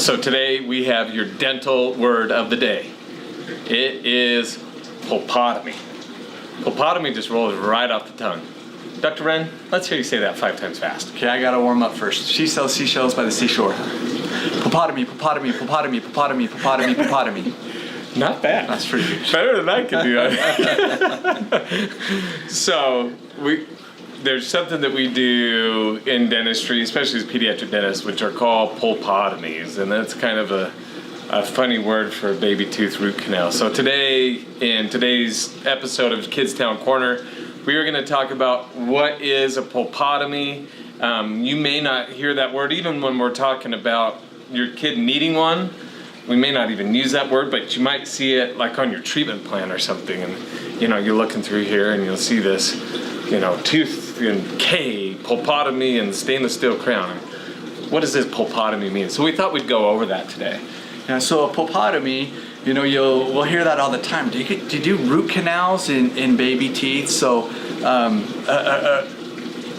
So today we have your dental word of the day. It is pulpotomy. Pulpotomy just rolls right off the tongue. Dr. Wren, let's hear you say that 5 times fast. Okay, I gotta warm up first. She sells seashells by the seashore. Pulpotomy, pulpotomy, pulpotomy, pulpotomy, pulpotomy, pulpotomy. Not bad. That's pretty good. Better than I could do. So there's something that we do in dentistry, especially as pediatric dentists, which are called pulpotomies, and that's kind of a funny word for a baby tooth root canal. So today, in today's episode of Kids Town Corner, we are going to talk about what is a pulpotomy. You may not hear that word even when we're talking about your kid needing one. We may not even use that word, but you might see it like on your treatment plan or something, and you're looking through here and you'll see this, tooth and K, pulpotomy, and stainless steel crown. What does this pulpotomy mean? So we thought we'd go over that today. Yeah, so a pulpotomy, we'll hear that all the time. Do you do root canals in baby teeth? So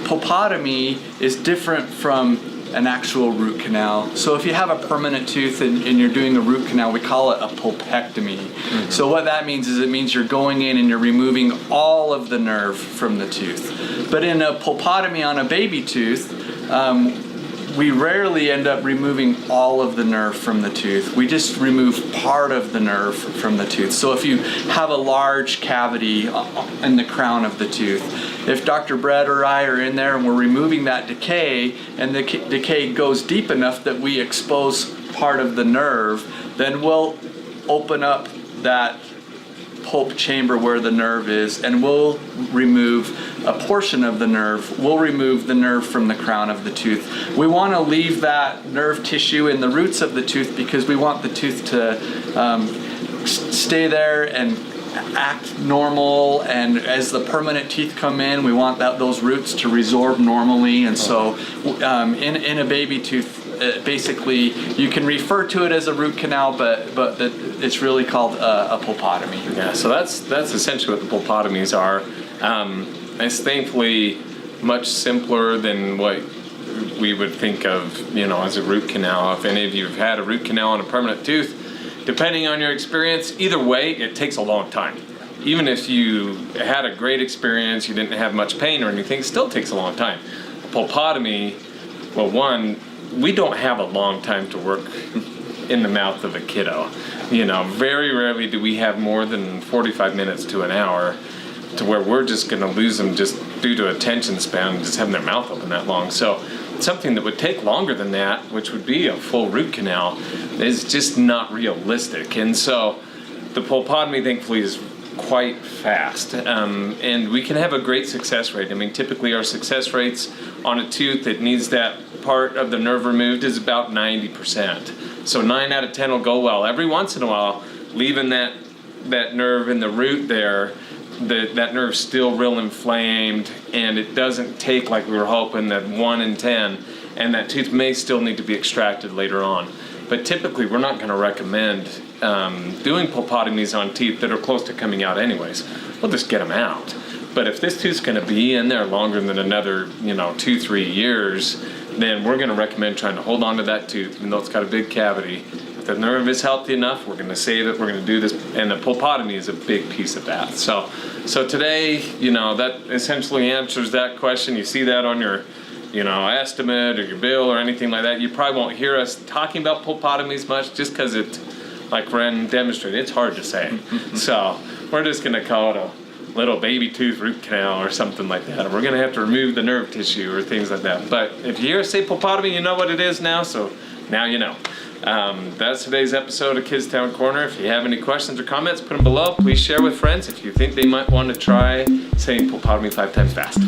pulpotomy is different from an actual root canal. So if you have a permanent tooth and you're doing a root canal, we call it a pulpectomy. Mm-hmm. So what that means is it means you're going in and you're removing all of the nerve from the tooth. But in a pulpotomy on a baby tooth, we rarely end up removing all of the nerve from the tooth. We just remove part of the nerve from the tooth. So if you have a large cavity in the crown of the tooth, if Dr. Brett or I are in there and we're removing that decay, and the decay goes deep enough that we expose part of the nerve, then we'll open up that pulp chamber where the nerve is, and we'll remove a portion of the nerve. We'll remove the nerve from the crown of the tooth. We want to leave that nerve tissue in the roots of the tooth because we want the tooth to stay there and act normal, and as the permanent teeth come in, we want those roots to resorb normally. And so in a baby tooth, basically you can refer to it as a root canal, but it's really called a pulpotomy. Yeah, so that's essentially what the pulpotomies are. It's thankfully much simpler than what we would think of, as a root canal. If any of you have had a root canal on a permanent tooth, depending on your experience, either way, it takes a long time. Even if you had a great experience, you didn't have much pain or anything, it still takes a long time. A pulpotomy, well, one, we don't have a long time to work in the mouth of a kiddo. Very rarely do we have more than 45 minutes to an hour to where we're just going to lose them just due to attention span, just having their mouth open that long. So something that would take longer than that, which would be a full root canal, is just not realistic. And so the pulpotomy, thankfully, is quite fast, and we can have a great success rate. I mean, typically our success rates on a tooth that needs that part of the nerve removed is about 90%. So 9 out of 10 will go well. Every once in a while, leaving that nerve in the root there, that nerve's still real inflamed, and it doesn't take like we were hoping, that 1 in 10, and that tooth may still need to be extracted later on. But typically we're not going to recommend doing pulpotomies on teeth that are close to coming out anyways. We'll just get them out. But if this tooth's going to be in there longer than another 2-3 years, then we're going to recommend trying to hold on to that tooth, even though it's got a big cavity. If the nerve is healthy enough, we're going to save it, we're going to do this, and the pulpotomy is a big piece of that. So today, that essentially answers that question. You see that on your estimate or your bill or anything like that. You probably won't hear us talking about pulpotomies much, just because it, like Ren demonstrated, it's hard to say. So we're just going to call it a little baby tooth root canal or something like that. We're going to have to remove the nerve tissue or things like that. But if you hear us say pulpotomy, you know what it is now, so now you know. That's today's episode of Kids Town Corner. If you have any questions or comments, put them below. Please share with friends if you think they might want to try saying pulpotomy 5 times fast.